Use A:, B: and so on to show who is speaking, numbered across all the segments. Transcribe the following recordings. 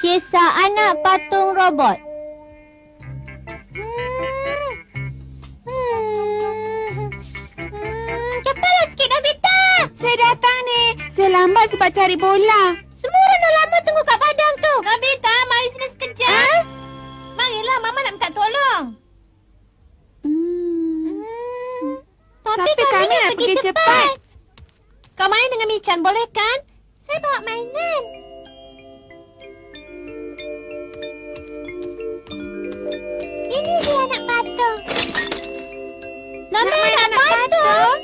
A: Kisah anak patung robot. Cepatlah sikit, Nobita.
B: Saya datang ni. Saya lambat sebab cari bola.
A: Semua orang dah lama tunggu kat padang tu.
B: Nobita, mari sini sekejap. Marilah, Mama nak minta tolong.
A: Tapi
B: kami nak pergi cepat.
A: Kau main dengan Michan, boleh kan? Saya bawa mainan. Ini dia anak patung. Nama anak patung?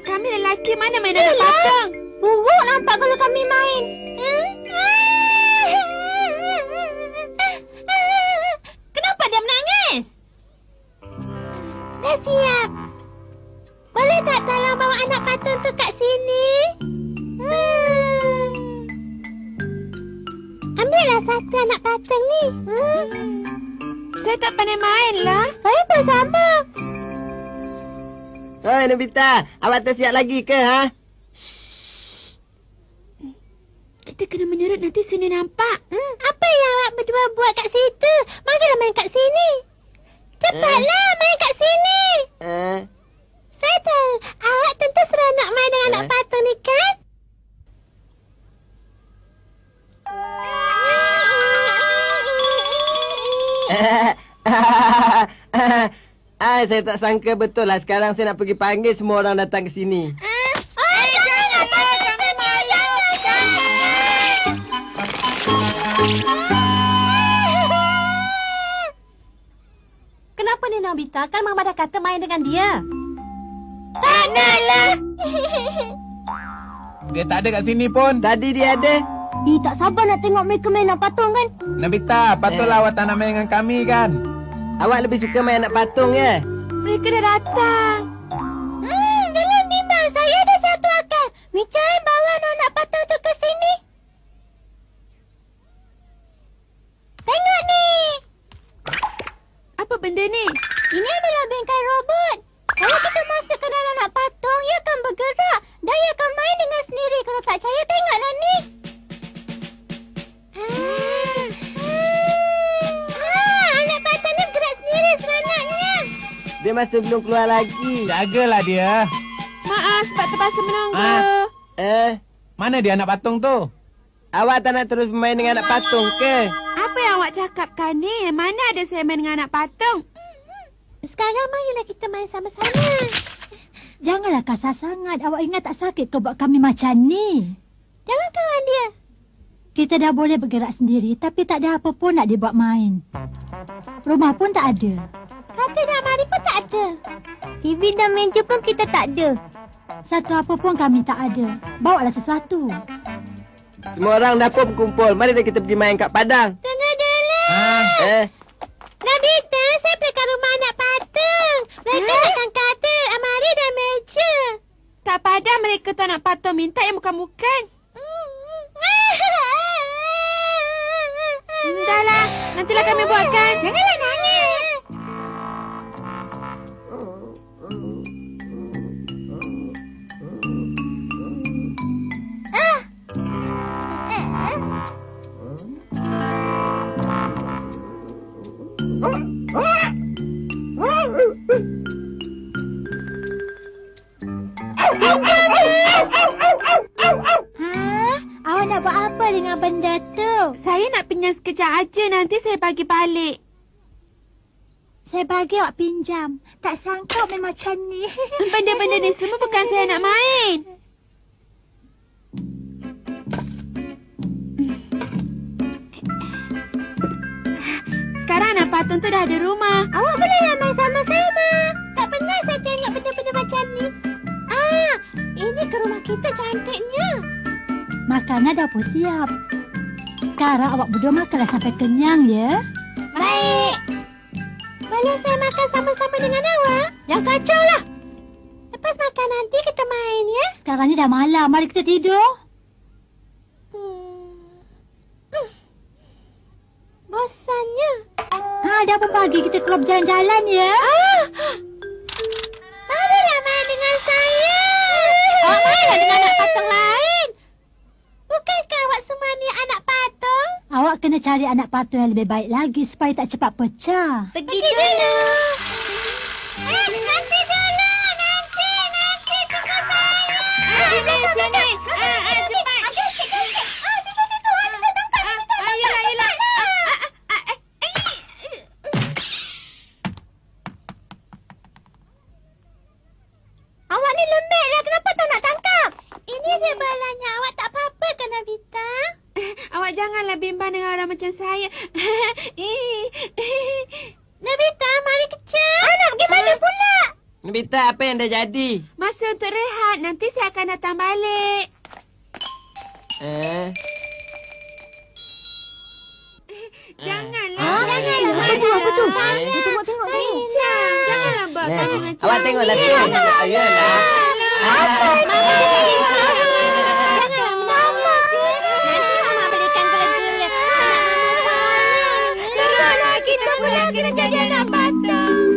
B: Kami lelaki, mana main anak patung?
A: Buruk nampak kalau kami main.
B: Kenapa dia menangis?
A: Dah siap. Boleh tak tolong bawa anak patung tu kat sini? Ambillah satu anak patung ni.
B: Saya tak pandai main lah.
A: Saya pun sama.
C: Oi, Nobita. Awak tak siap lagi ke, ha?
B: Kita kena menyerut, nanti Sunyi nampak.
A: Apa yang awak berdua buat kat situ? Marilah main kat sini. Cepatlah main kat sini. Saya tahu awak tentu seronok main dengan anak patung ni kan?
C: Saya tak sangka betul lah. Sekarang saya nak pergi panggil semua orang datang ke sini.
A: Janganlah panggil semua. Jangan.
B: Kenapa ni Nobita? Kan Mama dah kata main dengan dia.
A: Tak naklah.
D: Dia tak ada kat sini pun.
C: Tadi dia ada.
A: Tak sabar nak tengok mereka main anak patung kan?
D: Nobita, patutlah awak tak nak main dengan kami kan?
C: Awak lebih suka main anak patung ya?
B: Mereka dah datang.
A: Jangan bimbang. Saya ada satu akal. Michan bawa anak patung tu ke sini. Tengok ni.
B: Apa benda ni?
A: Ini adalah bengkel robot. Kalau kita masukkan dalam anak patung, ia akan bergerak. Dan ia akan main dengan sendiri. Kalau tak percaya, tengoklah ni. Anak patung ni gerak sendiri sebenarnya.
C: Dia masih belum keluar lagi.
D: Jagalah dia.
B: Maaf sebab terpaksa menunggu.
D: Mana dia anak patung tu?
C: Awak tak nak terus main dengan anak patung ke?
B: Apa yang awak cakapkan ni? Mana ada saya main dengan anak patung?
A: Sekarang marilah kita main sama-sama.
E: Janganlah kasar sangat. Awak ingat tak sakit kau buat kami macam ni?
A: Jangan kawan dia.
E: Kita dah boleh bergerak sendiri, tapi tak ada apa pun nak dibuat main. Rumah pun tak ada.
A: Katil dan almari pun tak ada. TV dan meja pun kita tak ada.
E: Satu apa pun kami tak ada. Bawalah sesuatu.
C: Semua orang dapur berkumpul. Mari kita pergi main kat padang.
A: Tengah dulu. Nobita, saya pergi ke rumah anak patung. Mereka takkan katil, almari dan meja.
B: Tak padan mereka tu anak patung minta yang bukan-bukan. Dahlah, nantilah kami buatkan.
A: Janganlah nangis.
E: Awak nak buat apa dengan benda tu?
B: Saya nak pinjam sekejap aja, nanti saya bagi balik.
E: Saya bagi awak pinjam. Tak sangka main macam ni.
B: Benda-benda ni semua bukan saya nak main. Sekarang anak patung tu dah ada rumah.
A: Awak bolehlah main sama-sama. Tak pernah saya tengok benda-benda macam ni. Ini ke rumah kita cantiknya.
E: Makanan dah pun siap. Sekarang awak berdua makanlah sampai kenyang ya.
A: Baik. Boleh saya makan sama-sama dengan awak? Jangan kacau lah. Lepas makan nanti kita main ya.
E: Sekarang ni dah malam. Mari kita tidur.
A: Bosannya.
E: Dah pun pagi. Kita keluar berjalan-jalan ya.
A: Marilah main dengan saya.
B: Awak mainlah dengan anak patung lain.
A: Bukankah awak semua ni anak patung?
E: kena cari anak patung yang lebih baik lagi supaya tak cepat pecah.
A: Pergi dulu. Nanti dulu. Nanti. Tunggu saya.
B: Sini. Cepat. Ayolah.
A: Awak ni lembek lah. Kenapa tak nak tangkap? Ini dia balanya. Awak tak apa-apa kan, Nabita?
B: Awak janganlah bimbang dengan orang macam saya.
A: Nabita, mari kejar. Nak pergi mana pula?
C: Nabita, apa yang dah jadi?
B: Masa untuk rehat. Nanti saya akan datang balik. Janganlah.
A: Apa tu? Tengok.
B: Janganlah buat kami macam
C: Awak tengoklah tu. Ayolah.
A: Kita pula kena jadi anak patah.